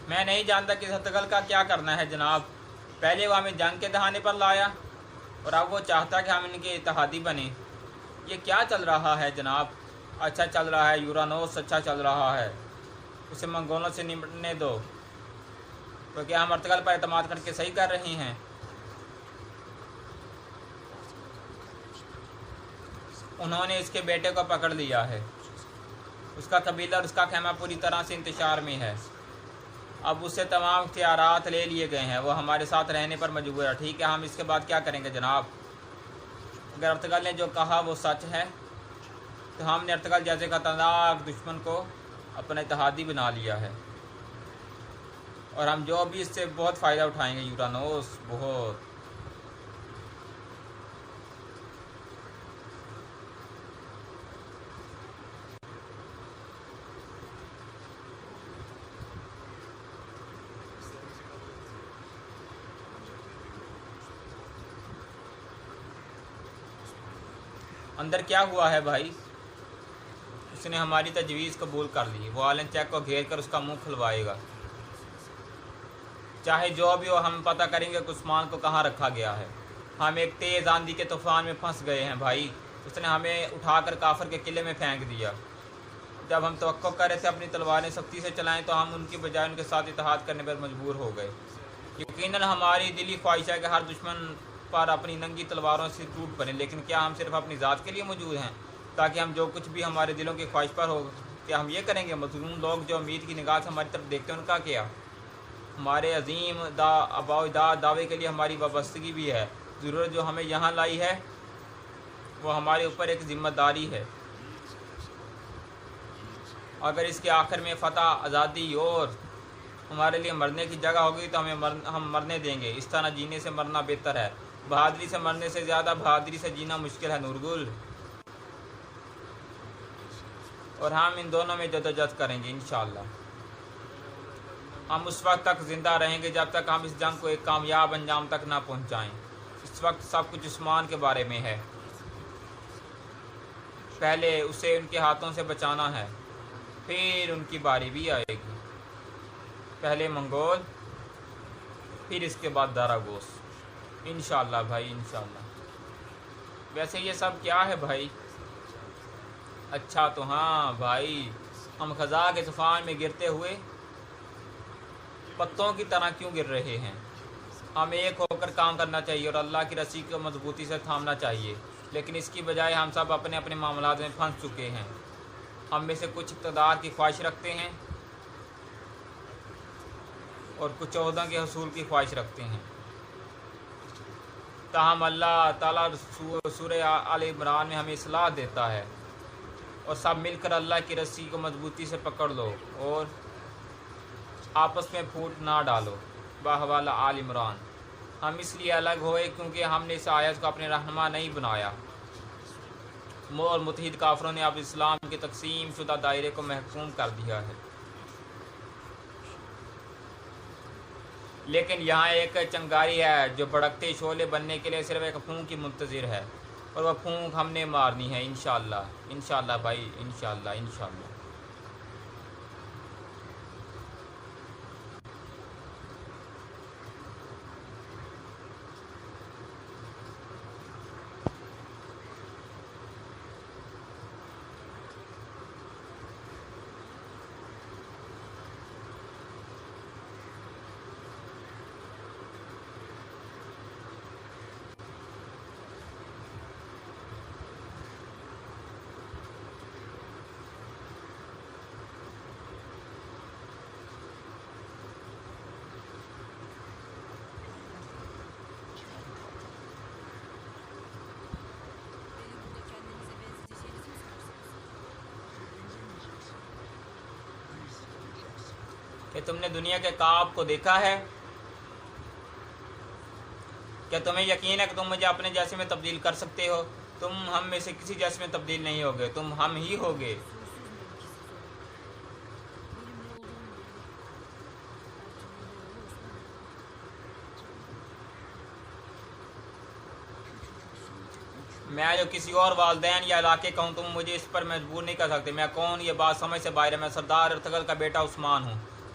میں نہیں جانتا کہ ارطغرل کا کیا کرنا ہے جناب۔ پہلے وہ ہمیں جنگ کے دہانے پر لایا اور اب وہ چاہتا کہ ہم ان کے اتحادی بنیں۔ یہ کیا چل رہا ہے جناب؟ اچھا چل رہا ہے، یورانوس اچھا چل رہا ہے، اسے منگولوں سے نمٹنے دو۔ تو کیا ہم ارطغرل پر اعتماد کر کے صحیح کر رہے ہیں؟ انہوں نے اس کے بیٹے کو پکڑ لیا ہے، اس کا قبیلہ اور اس کا خیمہ پوری طرح سے انتشار میں ہے۔ اب اس سے تمام اختیارات لے لیے گئے ہیں، وہ ہمارے ساتھ رہنے پر مجبور ہے۔ ٹھیک ہے، ہم اس کے بعد کیا کریں گے جناب؟ اگر ارطغرل نے جو کہا وہ سچ ہے تو ہم نے ارطغرل جیسے خطرناک دشمن کو اپنا اتحادی بنا لیا ہے، اور ہم جو بھی اس سے بہت فائدہ اٹھائیں گے یورانوس، بہت۔ اندر کیا ہوا ہے بھائی؟ اس نے ہماری تجویز قبول کر لی، وہ آلن چیک کو گھیر کر اس کا منہ کھلوائے گا۔ چاہے جو بھی ہو، ہم پتہ کریں گے کہ عثمان کو کہاں رکھا گیا ہے۔ ہم ایک تیز آندھی کے طوفان میں پھنس گئے ہیں بھائی، اس نے ہمیں اٹھا کر کافر کے قلعے میں پھینک دیا۔ جب ہم توقع کر رہے تھے اپنی تلواریں سختی سے چلائیں تو ہم ان کی بجائے ان کے ساتھ اتحاد کرنے پر مجبور ہو گئے۔ یقیناً ہماری دلی خواہش ہے کہ ہر دشمن پر اپنی ننگی تلواروں سے ٹوٹ پڑیں، لیکن کیا ہم صرف اپنی ذات کے لیے موجود ہیں تاکہ ہم جو کچھ بھی ہمارے دلوں کی خواہش پر ہو کیا ہم یہ کریں گے؟ مظلوم لوگ جو امید کی نگاہ سے ہماری طرف دیکھتے ہیں ان کا کیا؟ ہمارے عظیم آباء و اجداد دعوے کے لیے ہماری وابستگی بھی ہے۔ ضرورت جو ہمیں یہاں لائی ہے وہ ہمارے اوپر ایک ذمہ داری ہے۔ اگر اس کے آخر میں فتح، آزادی اور ہمارے لیے مرنے کی جگہ ہوگی تو ہم مرنے دیں گے۔ اس طرح جینے سے مرنا بہتر ہے، بہادری سے مرنے سے زیادہ بہادری سے جینا مشکل ہے نورگل، اور ہم ان دونوں میں جدوجہد کریں گے انشاءاللہ۔ ہم اس وقت تک زندہ رہیں گے جب تک ہم اس جنگ کو ایک کامیاب انجام تک نہ پہنچائیں۔ اس وقت سب کچھ عثمان کے بارے میں ہے، پہلے اسے ان کے ہاتھوں سے بچانا ہے، پھر ان کی باری بھی آئے گی، پہلے منگول پھر اس کے بعد داراگوس، انشاءاللہ بھائی انشاءاللہ۔ ویسے یہ سب کیا ہے بھائی؟ اچھا تو ہاں بھائی، ہم خزاں کے طوفان میں گرتے ہوئے پتوں کی طرح کیوں گر رہے ہیں؟ ہمیں ایک ہو کر کام کرنا چاہیے اور اللہ کی رسی کو مضبوطی سے تھامنا چاہیے، لیکن اس کی بجائے ہم سب اپنے اپنے معاملات میں پھنس چکے ہیں۔ ہم میں سے کچھ اقتدار کی خواہش رکھتے ہیں اور کچھ عہدوں کے حصول کی خواہش رکھتے ہیں، تاہم اللہ تعالیٰ سورہ آل عمران میں ہمیں اصلاح دیتا ہے، اور سب مل کر اللہ کی رسی کو مضبوطی سے پکڑ لو اور آپس میں پھوٹ نہ ڈالو، بحوالہ آل عمران۔ ہم اس لیے الگ ہوئے کیونکہ ہم نے اس آیت کو اپنے رہنما نہیں بنایا۔ اور متحد کافروں نے اب اسلام کے تقسیم شدہ دائرے کو محکوم کر دیا ہے، لیکن یہاں ایک چنگاری ہے جو بھڑکتے شعلے بننے کے لیے صرف ایک پھونک کی منتظر ہے، اور وہ پھونک ہم نے مارنی ہے انشاءاللہ، انشاءاللہ بھائی انشاءاللہ انشاءاللہ۔ کہ تم نے دنیا کے کعب کو دیکھا ہے؟ کیا تمہیں یقین ہے کہ تم مجھے اپنے جیسے میں تبدیل کر سکتے ہو؟ تم ہم میں سے کسی جیسے میں تبدیل نہیں ہوگے، تم ہم ہی ہوگے۔ میں جو کسی اور والدین یا علاقے کا ہوں تم مجھے اس پر مجبور نہیں کر سکتے۔ میں کون یہ بات سمجھ سے باہر ہے، میں سردار ارطغرل کا بیٹا عثمان ہوں۔